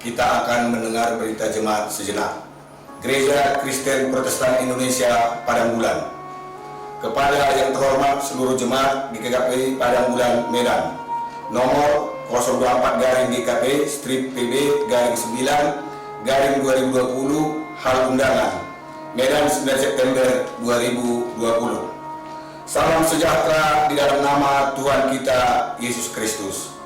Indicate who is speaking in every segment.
Speaker 1: kita akan mendengar berita jemaat sejenak. Gereja Kristen Protestan Indonesia Padang Bulan. Kepada yang terhormat seluruh jemaat di GKP Padang Bulan Medan, nomor 024-GKP strip PB-9-2020 hal undangan Medan 9 September 2020. Salam sejahtera di dalam nama Tuhan kita Yesus Kristus.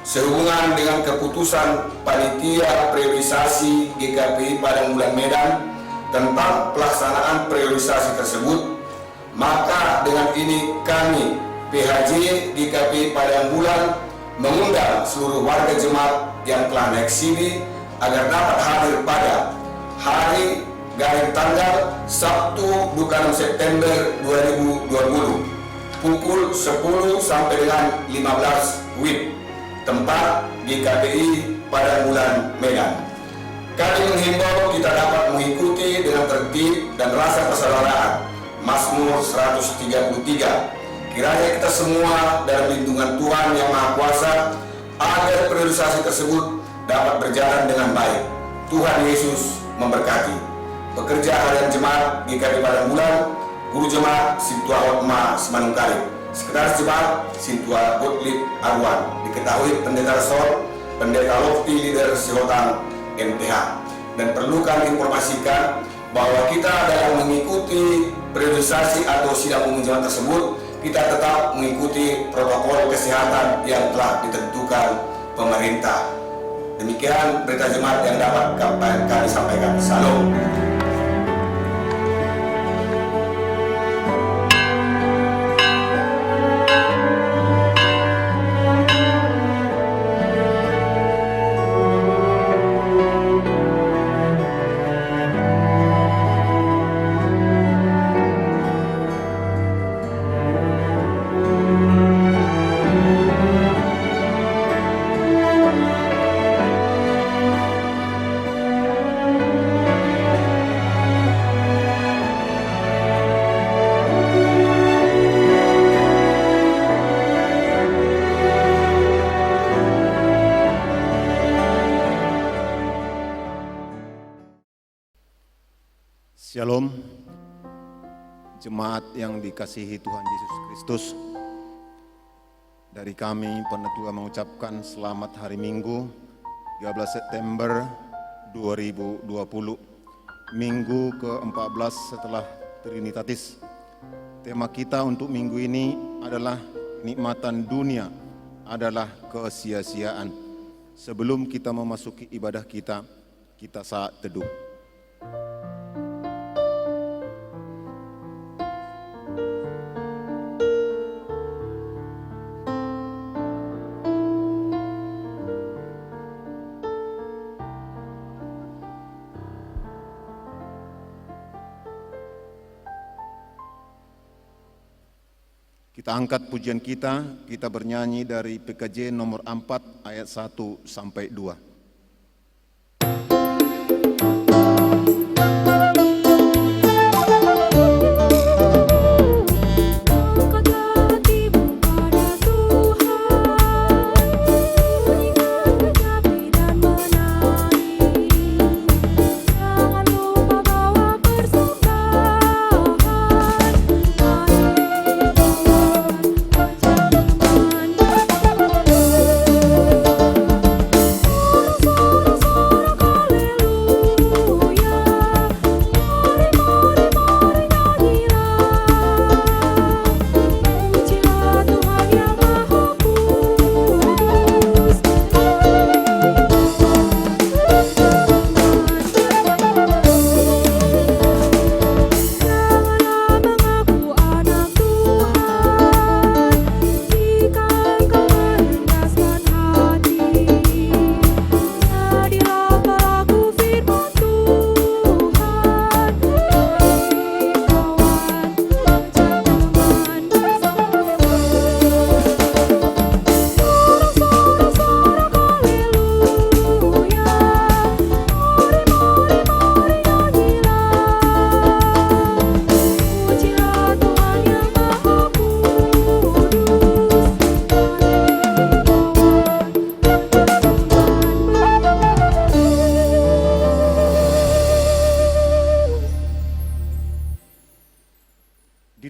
Speaker 1: Sehubungan dengan keputusan Panitia Priorisasi GKP Padang Bulan Medan tentang pelaksanaan priorisasi tersebut, maka dengan ini kami PHJ GKP Padang Bulan mengundang seluruh warga jemaat yang telah naik sini agar dapat hadir pada hari tanggal Sabtu 26 September 2020 pukul 10 sampai dengan 15 WIB, tempat di KPI Padang Bulan Medan. Kami menghimbau kita dapat mengikuti dengan tertib dan rasa persaudaraan Mazmur 133. Kiranya kita semua dalam lindungan Tuhan Yang Maha Kuasa agar priorisasi tersebut dapat berjalan dengan baik. Tuhan Yesus memberkati. Pekerja harian jemaat GKP Padang Bulan, Guru Jemaat Sintua Hotma Semanungkari, Sekretaris Jemaat Sintua Gottlieb Arwan, diketahui Pendeta Resor, Pendeta Lofti Leader Silotan MTH. Dan perlu kami informasikan bahwa kita dalam mengikuti priorisasi atau sidang umum jemaat tersebut, kita tetap mengikuti protokol kesehatan yang telah ditentukan pemerintah. Demikian berita jemaat yang dapat kami sampaikan. Salam.
Speaker 2: Shalom, jemaat yang dikasihi Tuhan Yesus Kristus. Dari kami Penetua mengucapkan selamat hari Minggu 13 September 2020, Minggu ke-14 setelah Trinitatis. Tema kita untuk minggu ini adalah nikmatan dunia adalah kesia-siaan. Sebelum kita memasuki ibadah kita saat teduh. Kita angkat pujian kita bernyanyi dari PKJ nomor 4 ayat 1 sampai 2.
Speaker 3: Oh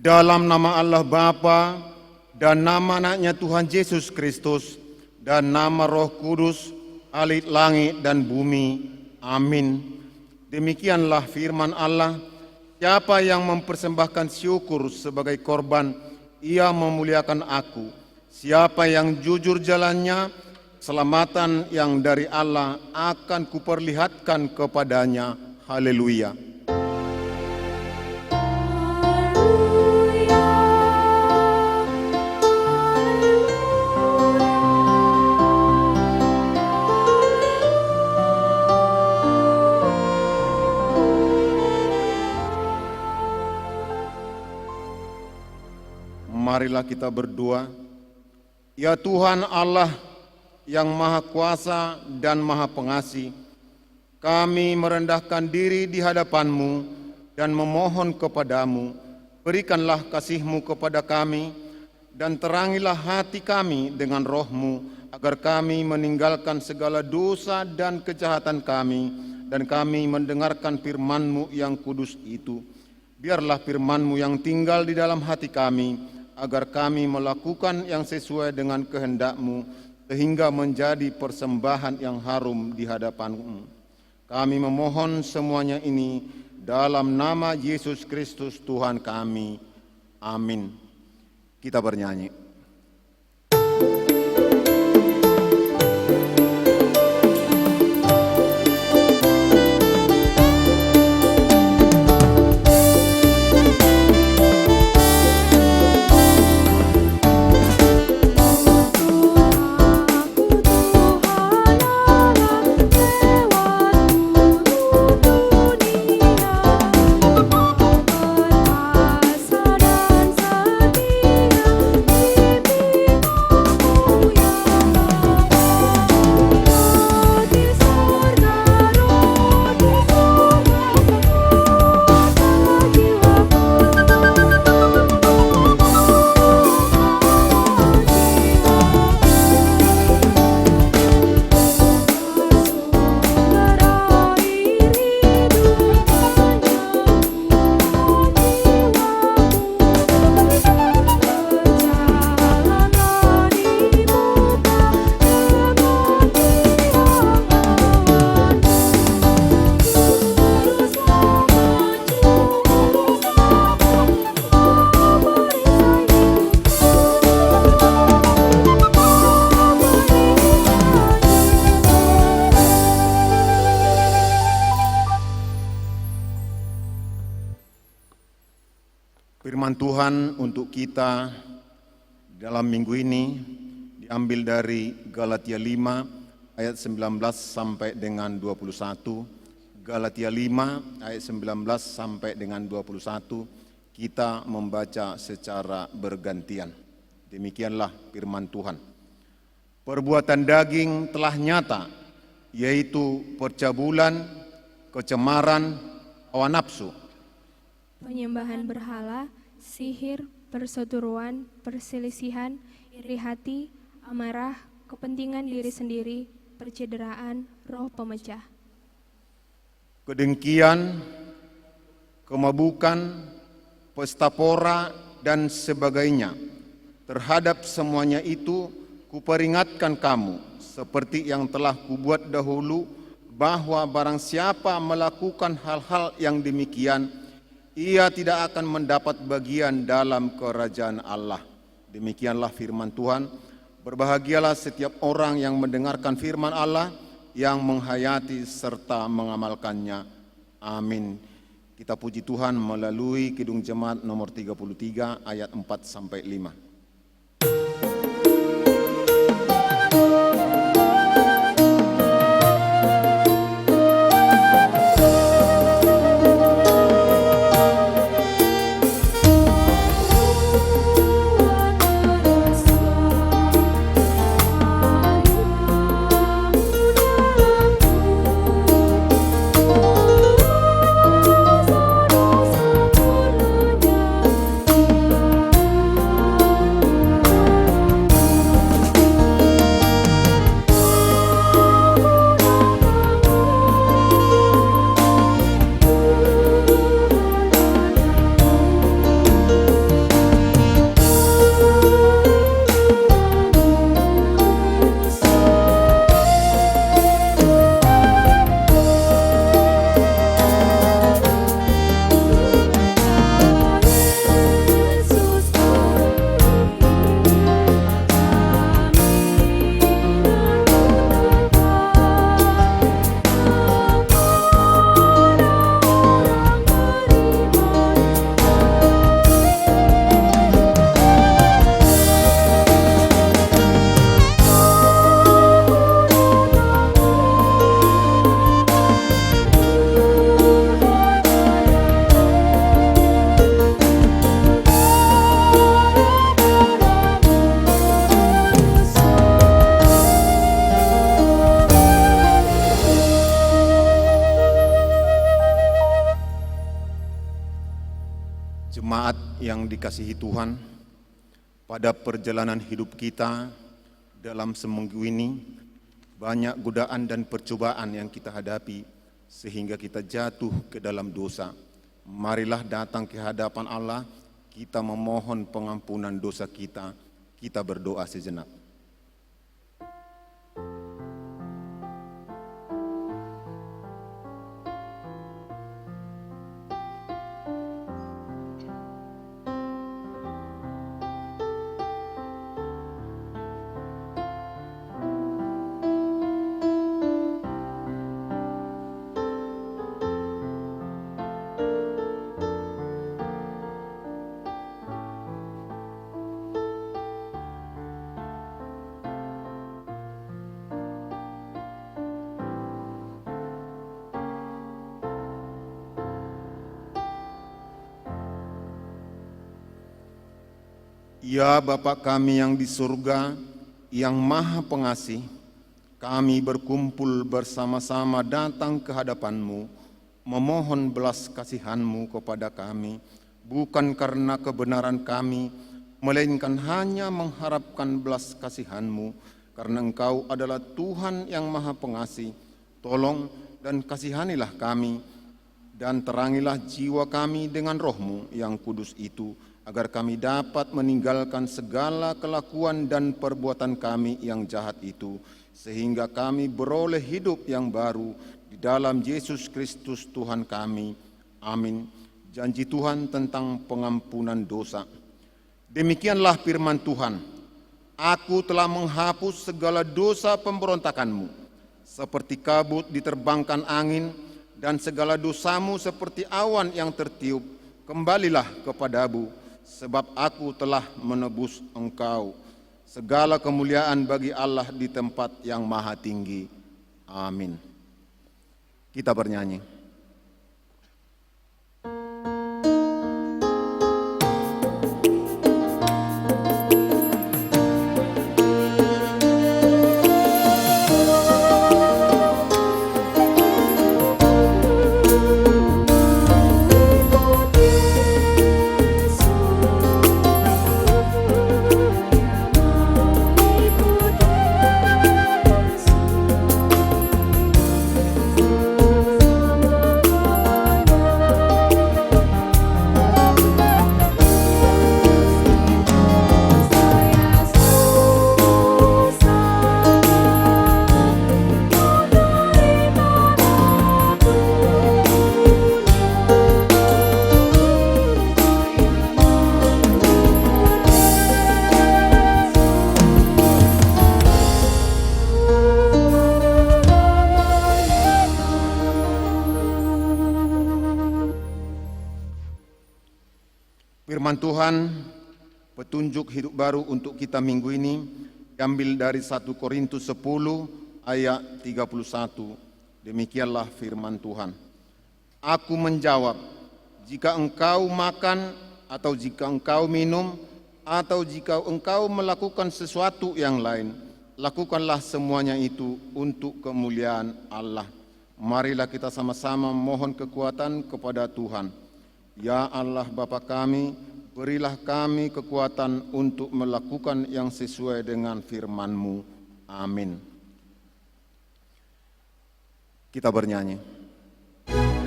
Speaker 2: dalam nama Allah Bapa dan nama anaknya Tuhan Yesus Kristus dan nama Roh Kudus, ahli langit dan bumi. Amin. Demikianlah firman Allah, siapa yang mempersembahkan syukur sebagai korban, ia memuliakan aku. Siapa yang jujur jalannya, keselamatan yang dari Allah akan kuperlihatkan kepadanya. Haleluya. Marilah kita berdoa. Ya Tuhan Allah yang Maha Kuasa dan Maha Pengasih, kami merendahkan diri di hadapan-Mu dan memohon kepadamu, berikanlah kasih-Mu kepada kami dan terangilah hati kami dengan Roh-Mu, agar kami meninggalkan segala dosa dan kejahatan kami dan kami mendengarkan firman-Mu yang kudus itu. Biarlah firman-Mu yang tinggal di dalam hati kami, agar kami melakukan yang sesuai dengan kehendak-Mu, sehingga menjadi persembahan yang harum di hadapan-Mu. Kami memohon semuanya ini dalam nama Yesus Kristus Tuhan kami. Amin. Kita bernyanyi. Firman Tuhan untuk kita dalam minggu ini diambil dari Galatia 5 ayat 19 sampai dengan 21. Galatia 5 ayat 19 sampai dengan 21 kita membaca secara bergantian. Demikianlah firman Tuhan. Perbuatan daging telah nyata, yaitu percabulan, kecemaran, hawa nafsu,
Speaker 3: penyembahan berhala, sihir, perseteruan, perselisihan, iri hati, amarah, kepentingan diri sendiri, percederaan, roh pemecah,
Speaker 2: kedengkian, kemabukan, pesta pora, dan sebagainya. Terhadap semuanya itu kuperingatkan kamu, seperti yang telah kubuat dahulu, bahwa barang siapa melakukan hal-hal yang demikian, ia tidak akan mendapat bagian dalam kerajaan Allah. Demikianlah firman Tuhan. Berbahagialah setiap orang yang mendengarkan firman Allah, yang menghayati serta mengamalkannya. Amin. Kita puji Tuhan melalui Kidung Jemaat nomor 33 ayat 4 sampai 5. yang dikasihi Tuhan, pada perjalanan hidup kita dalam seminggu ini, banyak godaan dan percobaan yang kita hadapi sehingga kita jatuh ke dalam dosa. Marilah datang ke hadapan Allah, kita memohon pengampunan dosa kita. Kita berdoa sejenak. Ya Bapa kami yang di surga, yang Maha Pengasih, kami berkumpul bersama-sama datang ke hadapan-Mu, memohon belas kasihan-Mu kepada kami, bukan karena kebenaran kami, melainkan hanya mengharapkan belas kasihan-Mu, karena Engkau adalah Tuhan yang Maha Pengasih. Tolong dan kasihanilah kami, dan terangilah jiwa kami dengan Roh-Mu yang kudus itu, agar kami dapat meninggalkan segala kelakuan dan perbuatan kami yang jahat itu, sehingga kami beroleh hidup yang baru di dalam Yesus Kristus Tuhan kami. Amin. Janji Tuhan tentang pengampunan dosa. Demikianlah firman Tuhan, Aku telah menghapus segala dosa pemberontakanmu, seperti kabut diterbangkan angin, dan segala dosamu seperti awan yang tertiup. Kembalilah kepadaku, sebab aku telah menebus engkau. Segala kemuliaan bagi Allah di tempat yang maha tinggi. Amin. Kita bernyanyi. Firman Tuhan, petunjuk hidup baru untuk kita minggu ini, diambil dari 1 Korintus 10 ayat 31. Demikianlah firman Tuhan. Aku menjawab, jika engkau makan atau jika engkau minum atau jika engkau melakukan sesuatu yang lain, lakukanlah semuanya itu untuk kemuliaan Allah. Marilah kita sama-sama mohon kekuatan kepada Tuhan. Ya Allah Bapa kami, berilah kami kekuatan untuk melakukan yang sesuai dengan firman-Mu. Amin. Kita bernyanyi.
Speaker 4: Ku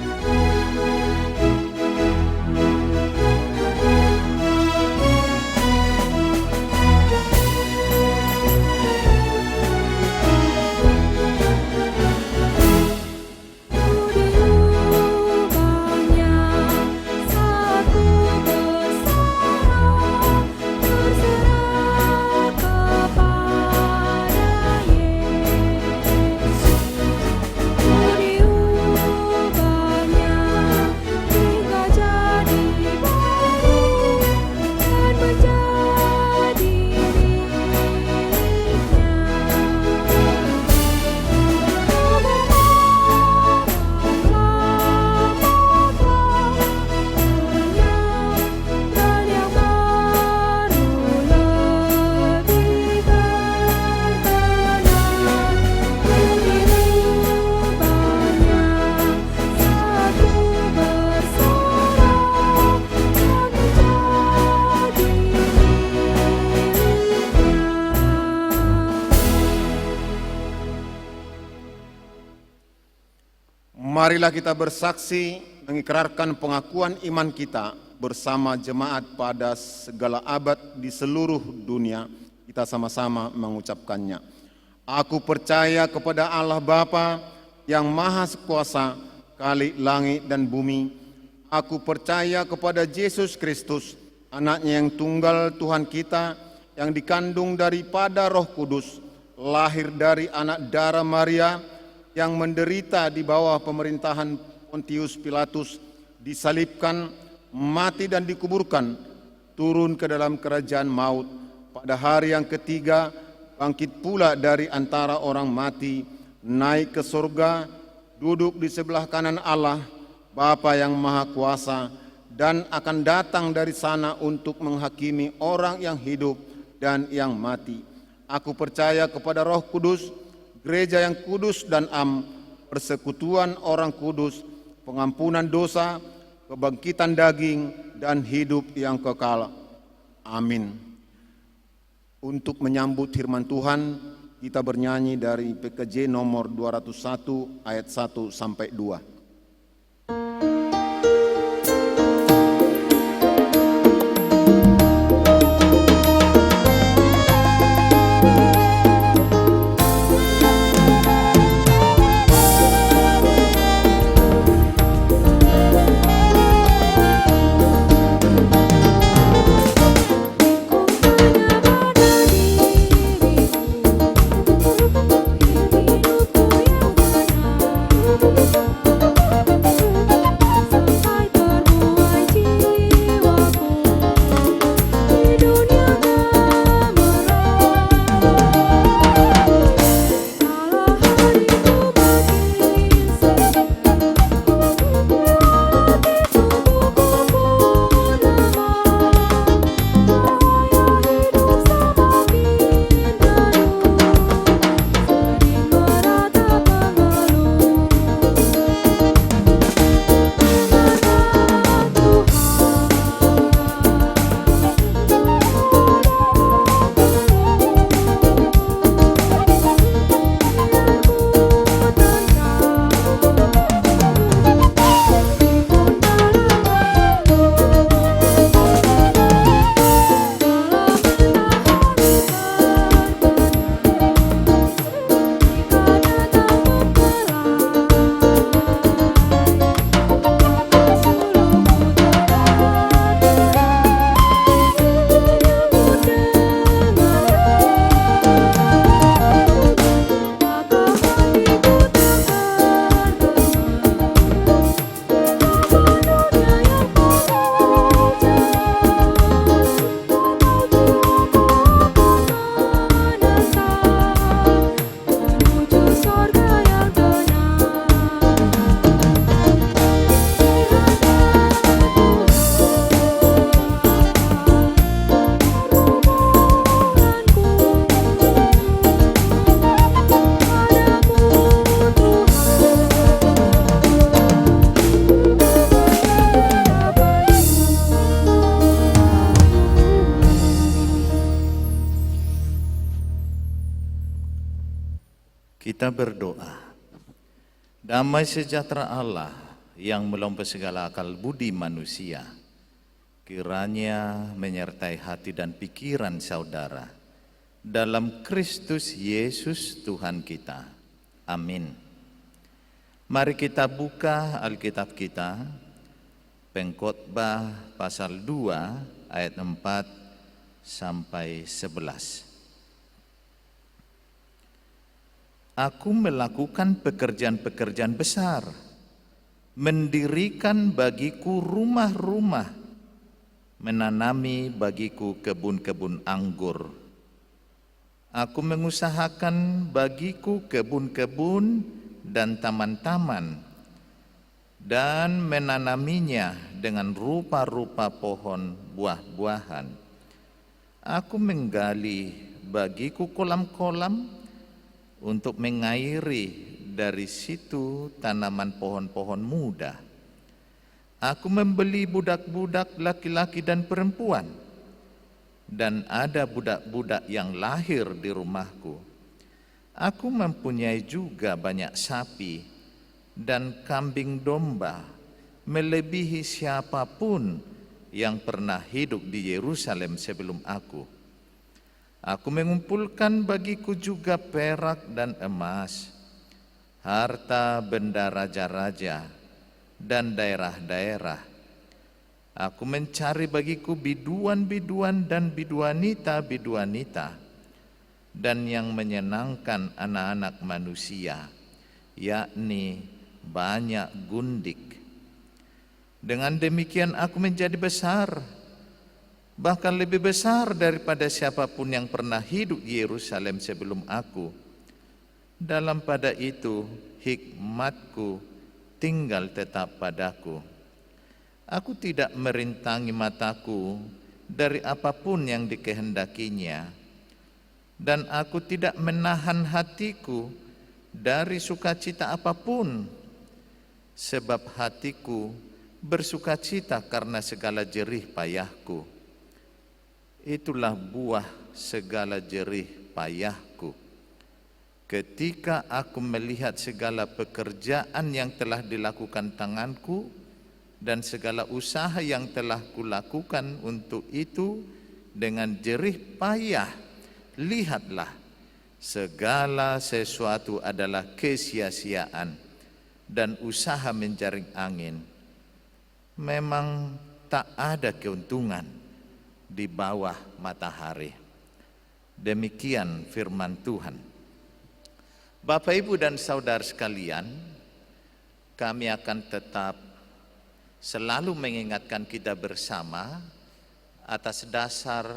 Speaker 2: Marilah kita bersaksi mengikrarkan pengakuan iman kita bersama jemaat pada segala abad di seluruh dunia. Kita sama-sama mengucapkannya. Aku percaya kepada Allah Bapa yang Maha Kuasa, Khalik langit dan bumi. Aku percaya kepada Yesus Kristus, Anaknya yang tunggal Tuhan kita, yang dikandung daripada Roh Kudus, lahir dari anak darah Maria, yang menderita di bawah pemerintahan Pontius Pilatus, disalibkan, mati dan dikuburkan, turun ke dalam kerajaan maut, pada hari yang ketiga bangkit pula dari antara orang mati, naik ke surga, duduk di sebelah kanan Allah, Bapa yang Maha Kuasa, dan akan datang dari sana untuk menghakimi orang yang hidup dan yang mati. Aku percaya kepada Roh Kudus, gereja yang kudus dan am, persekutuan orang kudus, pengampunan dosa, kebangkitan daging, dan hidup yang kekal. Amin. Untuk menyambut firman Tuhan, kita bernyanyi dari PKJ nomor 201 ayat 1 sampai 2.
Speaker 4: Kita berdoa. Damai sejahtera Allah yang melampaui segala akal budi manusia, kiranya menyertai hati dan pikiran saudara dalam Kristus Yesus Tuhan kita. Amin. Mari kita buka Alkitab kita, Pengkhotbah pasal 2 ayat 4 sampai 11. Aku melakukan pekerjaan-pekerjaan besar, mendirikan bagiku rumah-rumah, menanami bagiku kebun-kebun anggur. Aku mengusahakan bagiku kebun-kebun dan taman-taman, dan menanaminya dengan rupa-rupa pohon buah-buahan. Aku menggali bagiku kolam-kolam, untuk mengairi dari situ tanaman pohon-pohon muda. Aku membeli budak-budak laki-laki dan perempuan, dan ada budak-budak yang lahir di rumahku. Aku mempunyai juga banyak sapi, dan kambing domba melebihi siapapun yang pernah hidup di Yerusalem sebelum aku. Aku mengumpulkan bagiku juga perak dan emas, harta benda raja-raja dan daerah-daerah. Aku mencari bagiku biduan-biduan dan biduanita-biduanita, dan yang menyenangkan anak-anak manusia, yakni banyak gundik. Dengan demikian aku menjadi besar, bahkan lebih besar daripada siapapun yang pernah hidup di Yerusalem sebelum aku. Dalam pada itu hikmatku tinggal tetap padaku. Aku tidak merintangi mataku dari apapun yang dikehendakinya, dan aku tidak menahan hatiku dari sukacita apapun, sebab hatiku bersukacita karena segala jerih payahku. Itulah buah segala jerih payahku. Ketika aku melihat segala pekerjaan yang telah dilakukan tanganku dan segala usaha yang telah kulakukan untuk itu dengan jerih payah, lihatlah, segala sesuatu adalah kesia-siaan dan usaha menjaring angin. Memang tak ada keuntungan di bawah matahari. Demikian firman Tuhan. Bapak, Ibu, dan saudara sekalian, kami akan tetap selalu mengingatkan kita bersama atas dasar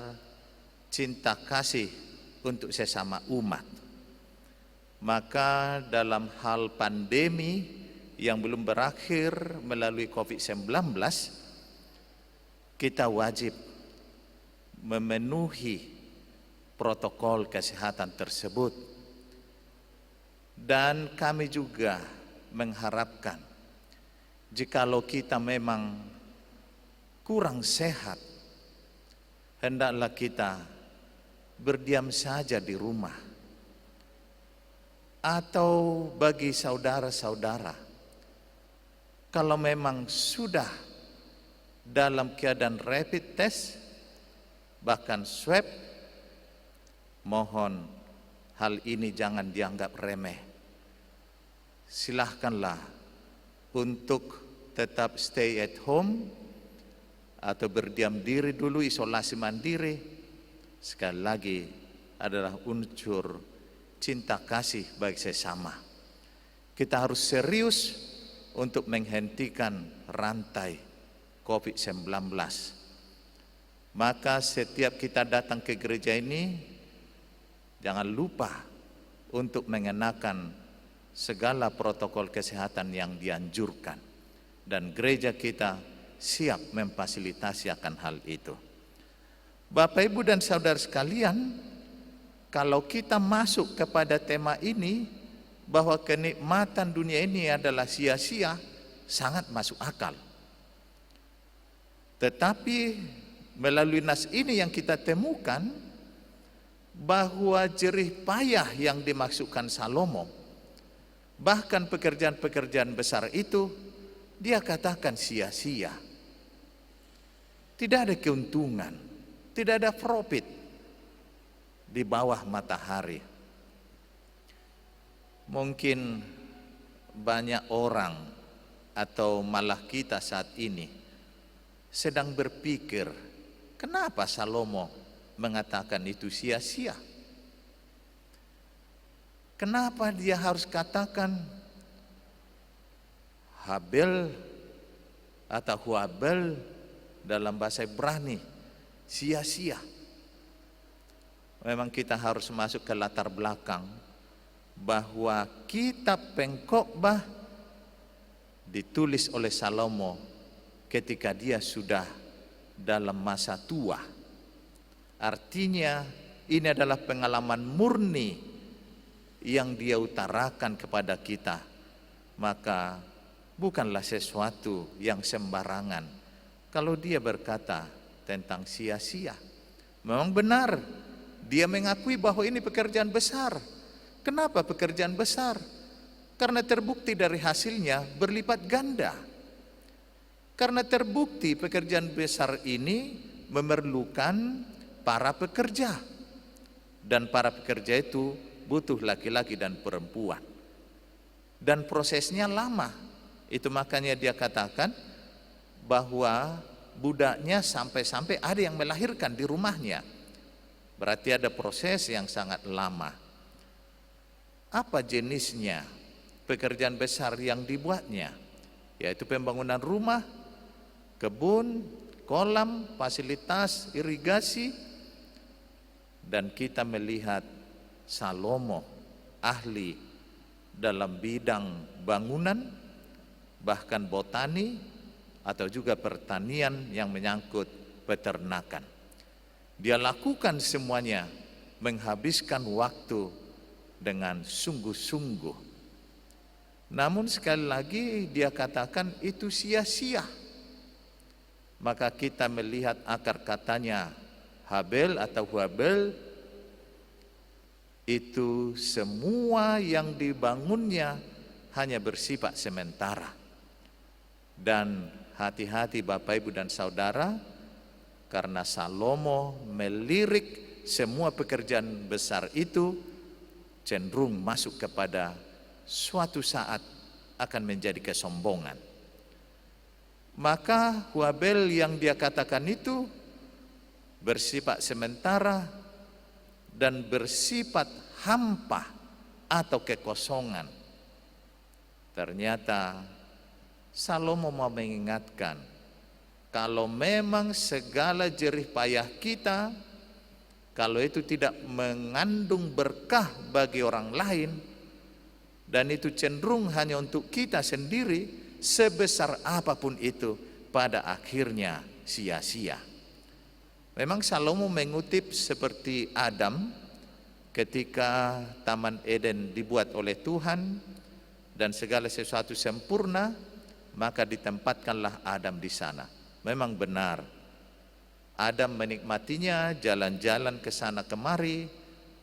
Speaker 4: cinta kasih untuk sesama umat. Maka dalam hal pandemi yang belum berakhir melalui COVID-19, kita wajib memenuhi protokol kesehatan tersebut. Dan kami juga mengharapkan, jikalau kita memang kurang sehat, hendaklah kita berdiam saja di rumah. Atau bagi saudara-saudara, kalau memang sudah dalam keadaan rapid test, bahkan swab, mohon hal ini jangan dianggap remeh. Silahkanlah untuk tetap stay at home atau berdiam diri dulu, isolasi mandiri. Sekali lagi adalah unsur cinta kasih bagi sesama. Kita harus serius untuk menghentikan rantai COVID-19. Maka setiap kita datang ke gereja ini, jangan lupa untuk mengenakan segala protokol kesehatan yang dianjurkan. Dan gereja kita siap memfasilitasi akan hal itu. Bapak, Ibu, dan saudara sekalian, kalau kita masuk kepada tema ini, bahwa kenikmatan dunia ini adalah sia-sia, sangat masuk akal. Tetapi melalui nas ini yang kita temukan bahwa jerih payah yang dimaksudkan Salomo, bahkan pekerjaan-pekerjaan besar itu, dia katakan sia-sia. Tidak ada keuntungan, tidak ada profit di bawah matahari. Mungkin banyak orang atau malah kita saat ini sedang berpikir, kenapa Salomo mengatakan itu sia-sia? Kenapa dia harus katakan Habel atau Huabel dalam bahasa Ibrani sia-sia? Memang kita harus masuk ke latar belakang bahwa kitab Pengkhotbah ditulis oleh Salomo ketika dia sudah dalam masa tua. Artinya ini adalah pengalaman murni yang dia utarakan kepada kita. Maka bukanlah sesuatu yang sembarangan kalau dia berkata tentang sia-sia. Memang benar, dia mengakui bahwa ini pekerjaan besar. Kenapa pekerjaan besar? Karena terbukti dari hasilnya berlipat ganda. Karena terbukti pekerjaan besar ini memerlukan para pekerja. Dan para pekerja itu butuh laki-laki dan perempuan. Dan prosesnya lama. Itu makanya dia katakan bahwa budaknya sampai-sampai ada yang melahirkan di rumahnya. Berarti ada proses yang sangat lama. Apa jenisnya pekerjaan besar yang dibuatnya? Yaitu pembangunan rumah, kebun, kolam, fasilitas irigasi. Dan kita melihat Salomo ahli dalam bidang bangunan, bahkan botani, atau juga pertanian yang menyangkut peternakan. Dia lakukan semuanya, menghabiskan waktu dengan sungguh-sungguh. Namun sekali lagi dia katakan itu sia-sia. Maka kita melihat akar katanya Habel atau Huabel, itu semua yang dibangunnya hanya bersifat sementara. Dan hati-hati Bapak Ibu dan Saudara, karena Salomo melirik semua pekerjaan besar itu cenderung masuk kepada suatu saat akan menjadi kesombongan. Maka Huabel yang dia katakan itu bersifat sementara dan bersifat hampa atau kekosongan. Ternyata Salomo mau mengingatkan, kalau memang segala jerih payah kita, kalau itu tidak mengandung berkah bagi orang lain, dan itu cenderung hanya untuk kita sendiri, sebesar apapun itu, pada akhirnya sia-sia. Memang Salomo mengutip seperti Adam ketika Taman Eden dibuat oleh Tuhan dan segala sesuatu sempurna, maka ditempatkanlah Adam di sana. Memang benar, Adam menikmatinya, jalan-jalan ke sana kemari,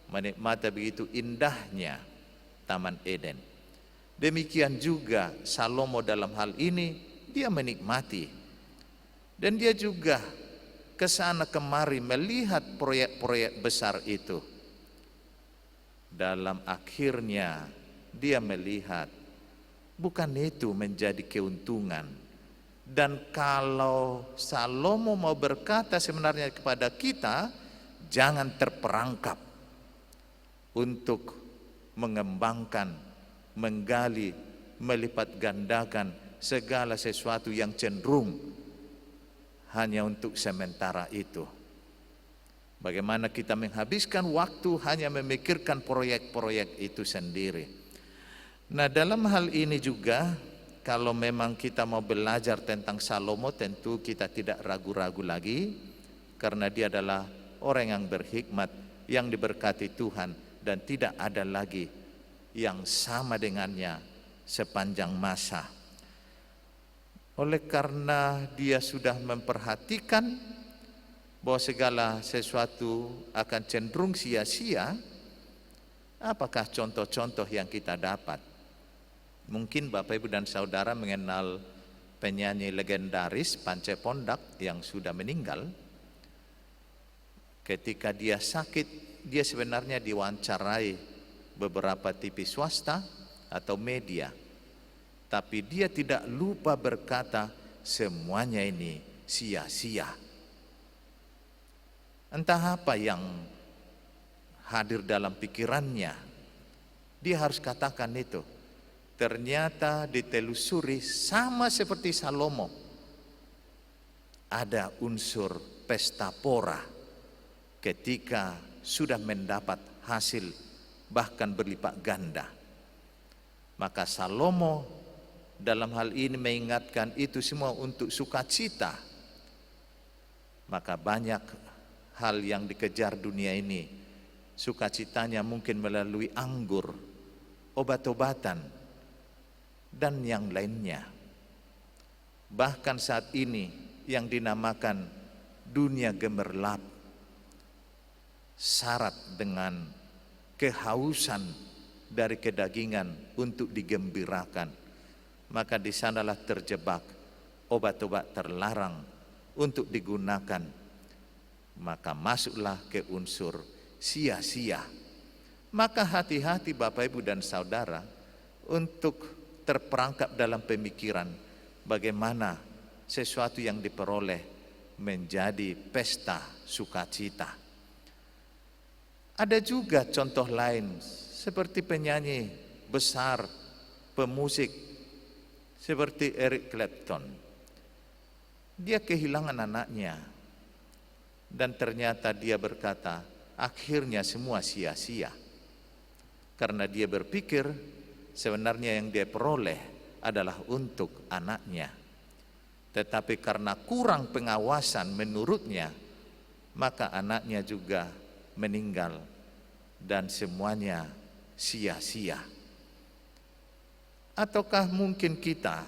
Speaker 4: menikmati begitu indahnya Taman Eden. Demikian juga Salomo dalam hal ini, dia menikmati. Dan dia juga ke sana kemari melihat proyek-proyek besar itu. Dalam akhirnya dia melihat bukan itu menjadi keuntungan. Dan kalau Salomo mau berkata sebenarnya kepada kita, jangan terperangkap untuk mengembangkan, menggali, melipat gandakan segala sesuatu yang cenderung hanya untuk sementara itu. Bagaimana kita menghabiskan waktu hanya memikirkan proyek-proyek itu sendiri. Nah, dalam hal ini juga, kalau memang kita mau belajar tentang Salomo, tentu kita tidak ragu-ragu lagi, karena dia adalah orang yang berhikmat, yang diberkati Tuhan, dan tidak ada lagi yang sama dengannya sepanjang masa. Oleh karena dia sudah memperhatikan bahwa segala sesuatu akan cenderung sia-sia, apakah contoh-contoh yang kita dapat? Mungkin Bapak Ibu dan Saudara mengenal penyanyi legendaris Pance Pondak yang sudah meninggal. Ketika dia sakit, dia sebenarnya diwawancarai beberapa TV swasta atau media. Tapi dia tidak lupa berkata, semuanya ini sia-sia. Entah apa yang hadir dalam pikirannya, dia harus katakan itu. Ternyata ditelusuri sama seperti Salomo, ada unsur pesta pora ketika sudah mendapat hasil bahkan berlipat ganda. Maka Salomo dalam hal ini mengingatkan itu semua untuk sukacita. Maka banyak hal yang dikejar dunia ini, sukacitanya mungkin melalui anggur, obat-obatan, dan yang lainnya. Bahkan saat ini yang dinamakan dunia gemerlap, syarat dengan kehausan dari kedagingan untuk digembirakan, maka di sanalah terjebak obat-obat terlarang untuk digunakan, maka masuklah ke unsur sia-sia. Maka hati-hati Bapak Ibu dan Saudara untuk terperangkap dalam pemikiran bagaimana sesuatu yang diperoleh menjadi pesta sukacita. Ada juga contoh lain seperti penyanyi besar, pemusik seperti Eric Clapton. Dia kehilangan anaknya dan ternyata dia berkata, akhirnya semua sia-sia. Karena dia berpikir sebenarnya yang dia peroleh adalah untuk anaknya. Tetapi karena kurang pengawasan menurutnya, maka anaknya juga meninggal dan semuanya sia-sia. Ataukah mungkin kita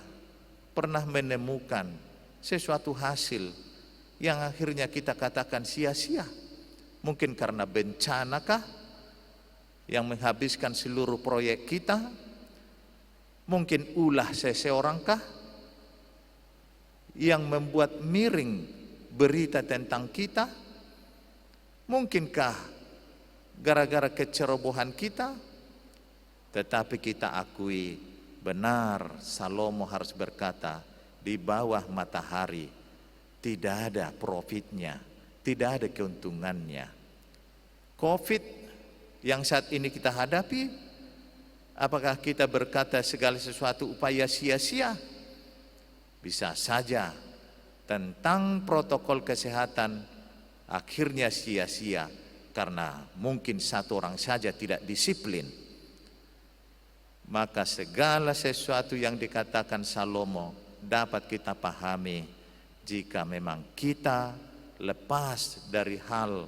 Speaker 4: pernah menemukan sesuatu hasil yang akhirnya kita katakan sia-sia? Mungkin karena bencanakah yang menghabiskan seluruh proyek kita? Mungkin ulah seseorangkah yang membuat miring berita tentang kita? Mungkinkah gara-gara kecerobohan kita? Tetapi kita akui benar, Salomo harus berkata, di bawah matahari tidak ada profitnya, tidak ada keuntungannya. Covid yang saat ini kita hadapi, apakah kita berkata segala sesuatu upaya sia-sia? Bisa saja tentang protokol kesehatan akhirnya sia-sia karena mungkin satu orang saja tidak disiplin. Maka segala sesuatu yang dikatakan Salomo dapat kita pahami jika memang kita lepas dari hal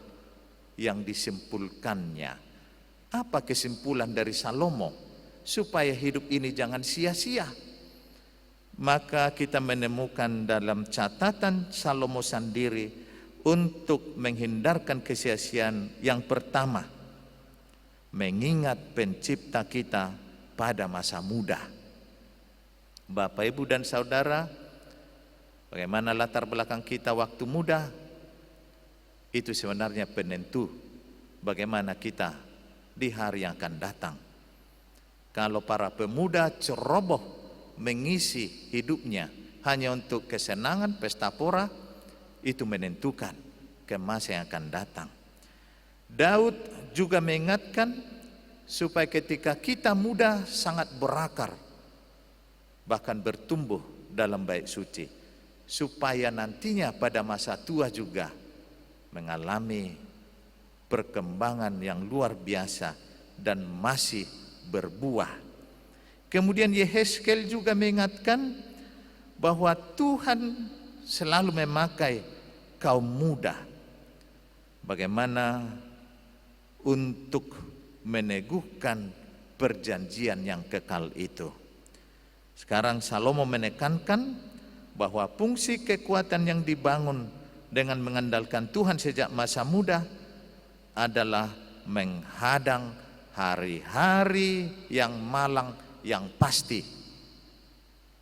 Speaker 4: yang disimpulkannya. Apa kesimpulan dari Salomo supaya hidup ini jangan sia-sia? Maka kita menemukan dalam catatan Salomo sendiri untuk menghindarkan kesia-siaan yang pertama, mengingat pencipta kita pada masa muda. Bapak, Ibu dan Saudara, bagaimana latar belakang kita waktu muda? Itu sebenarnya penentu bagaimana kita di hari yang akan datang. Kalau para pemuda ceroboh mengisi hidupnya hanya untuk kesenangan pesta pora, itu menentukan ke masa yang akan datang. Daud juga mengingatkan supaya ketika kita muda sangat berakar, bahkan bertumbuh dalam bait suci, supaya nantinya pada masa tua juga mengalami perkembangan yang luar biasa dan masih berbuah. Kemudian Yehezkel juga mengingatkan bahwa Tuhan selalu memakai kaum muda bagaimana untuk meneguhkan perjanjian yang kekal itu. Sekarang Salomo menekankan bahwa fungsi kekuatan yang dibangun dengan mengandalkan Tuhan sejak masa muda adalah menghadang hari-hari yang malang yang pasti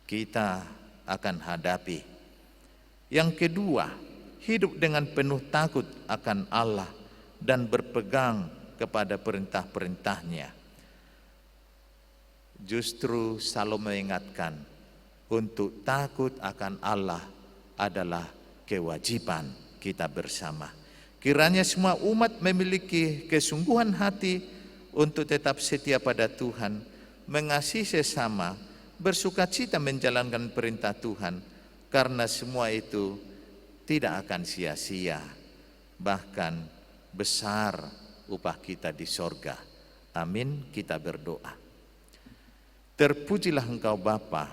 Speaker 4: kita akan hadapi. Yang kedua, hidup dengan penuh takut akan Allah dan berpegang kepada perintah-perintahnya. Justru Salomo mengingatkan untuk takut akan Allah adalah kewajiban kita bersama. Kiranya semua umat memiliki kesungguhan hati untuk tetap setia pada Tuhan, mengasihi sesama, bersukacita menjalankan perintah Tuhan, karena semua itu tidak akan sia-sia, bahkan besar upah kita di sorga. Amin. Kita berdoa. Terpujilah Engkau Bapa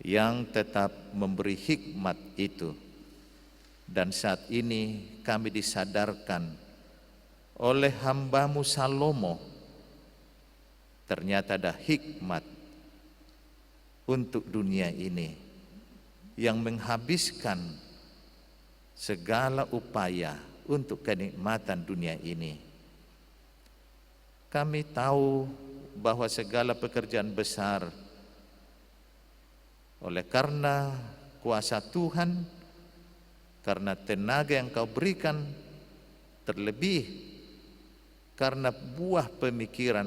Speaker 4: yang tetap memberi hikmat itu, dan saat ini kami disadarkan oleh hamba-Mu Salomo, ternyata ada hikmat untuk dunia ini yang menghabiskan segala upaya untuk kenikmatan dunia ini. Kami tahu bahwa segala pekerjaan besar oleh karena kuasa Tuhan, karena tenaga yang Kau berikan, terlebih karena buah pemikiran,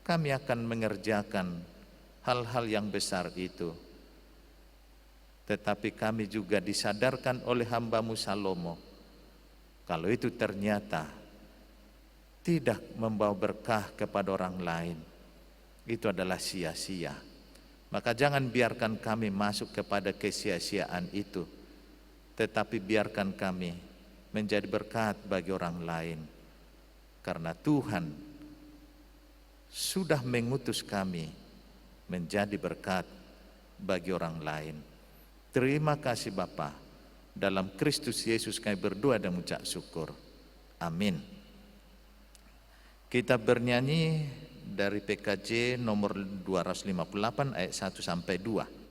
Speaker 4: kami akan mengerjakan hal-hal yang besar itu. Tetapi kami juga disadarkan oleh hamba-Mu Salomo, kalau itu ternyata tidak membawa berkah kepada orang lain, itu adalah sia-sia. Maka jangan biarkan kami masuk kepada kesia-siaan itu, tetapi biarkan kami menjadi berkat bagi orang lain. Karena Tuhan sudah mengutus kami menjadi berkat bagi orang lain. Terima kasih Bapa. Dalam Kristus Yesus kami berdoa dan mengucap syukur. Amin. Kita bernyanyi dari PKJ nomor 258 ayat 1 sampai 2.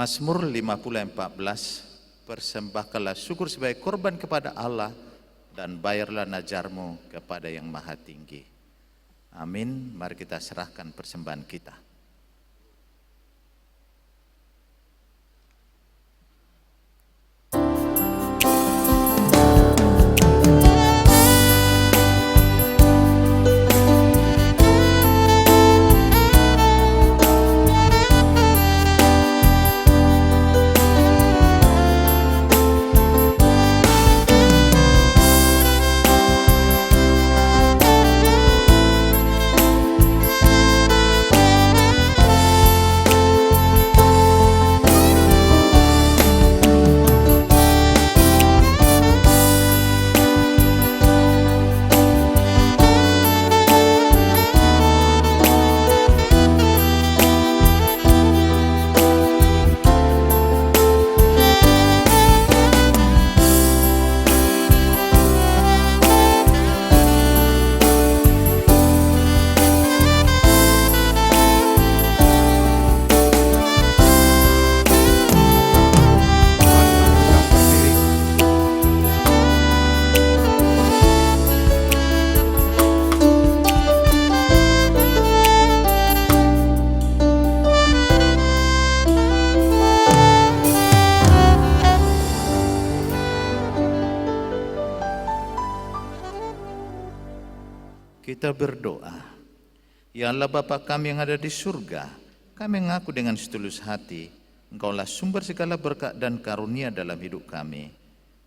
Speaker 4: Mazmur 50:14, persembahkanlah syukur sebagai korban kepada Allah dan bayarlah najarmu kepada yang maha tinggi. Amin. Mari kita serahkan persembahan kita. Kita berdoa. Ya Allah Bapa kami yang ada di surga, kami mengaku dengan setulus hati, Engkaulah sumber segala berkat dan karunia dalam hidup kami.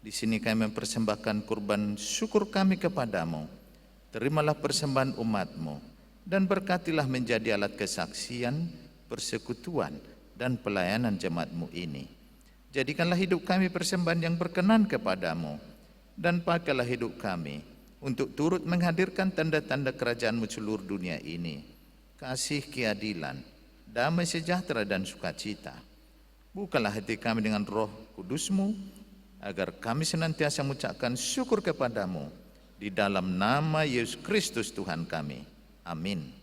Speaker 4: Di sini kami mempersembahkan kurban syukur kami kepadamu. Terimalah persembahan umat-Mu dan berkatilah menjadi alat kesaksian, persekutuan, dan pelayanan jemaat-Mu ini. Jadikanlah hidup kami persembahan yang berkenan kepadamu, dan pakailah hidup kami untuk turut menghadirkan tanda-tanda kerajaan-Mu seluruh dunia ini, kasih keadilan, damai sejahtera dan sukacita. Bukalah hati kami dengan roh kudus-Mu, agar kami senantiasa mengucapkan syukur kepadamu, di dalam nama Yesus Kristus Tuhan kami. Amin.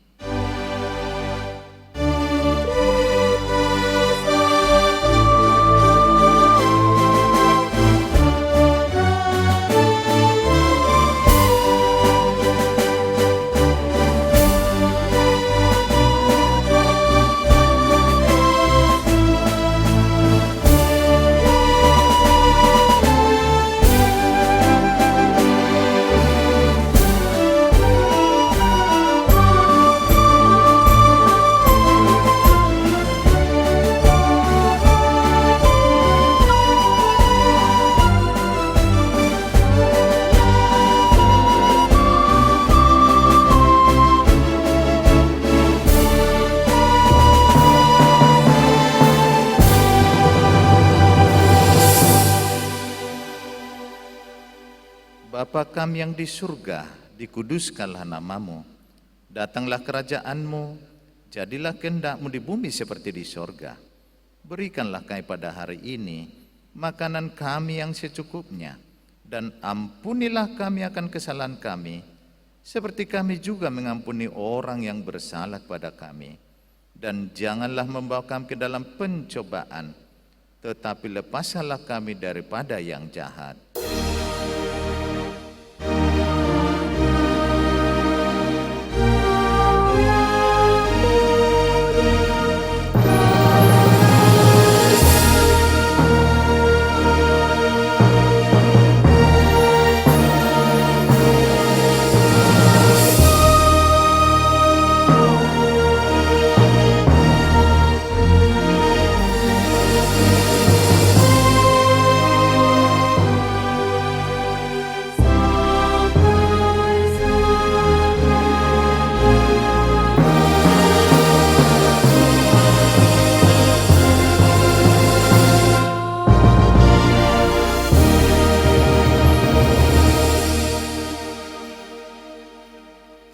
Speaker 4: Bapa kami yang di surga, dikuduskanlah nama-Mu. Datanglah kerajaan-Mu, jadilah kehendak-Mu di bumi seperti di sorga. Berikanlah kami pada hari ini makanan kami yang secukupnya, dan ampunilah kami akan kesalahan kami, seperti kami juga mengampuni orang yang bersalah kepada kami. Dan janganlah membawa kami ke dalam pencobaan, tetapi lepaskanlah kami daripada yang jahat.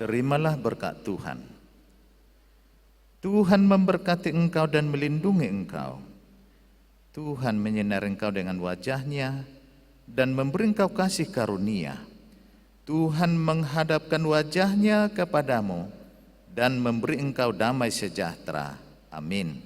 Speaker 4: Terimalah berkat Tuhan. Tuhan memberkati engkau dan melindungi engkau. Tuhan menyinari engkau dengan wajah-Nya dan memberi engkau kasih karunia. Tuhan menghadapkan wajah-Nya kepadamu dan memberi engkau damai sejahtera. Amin.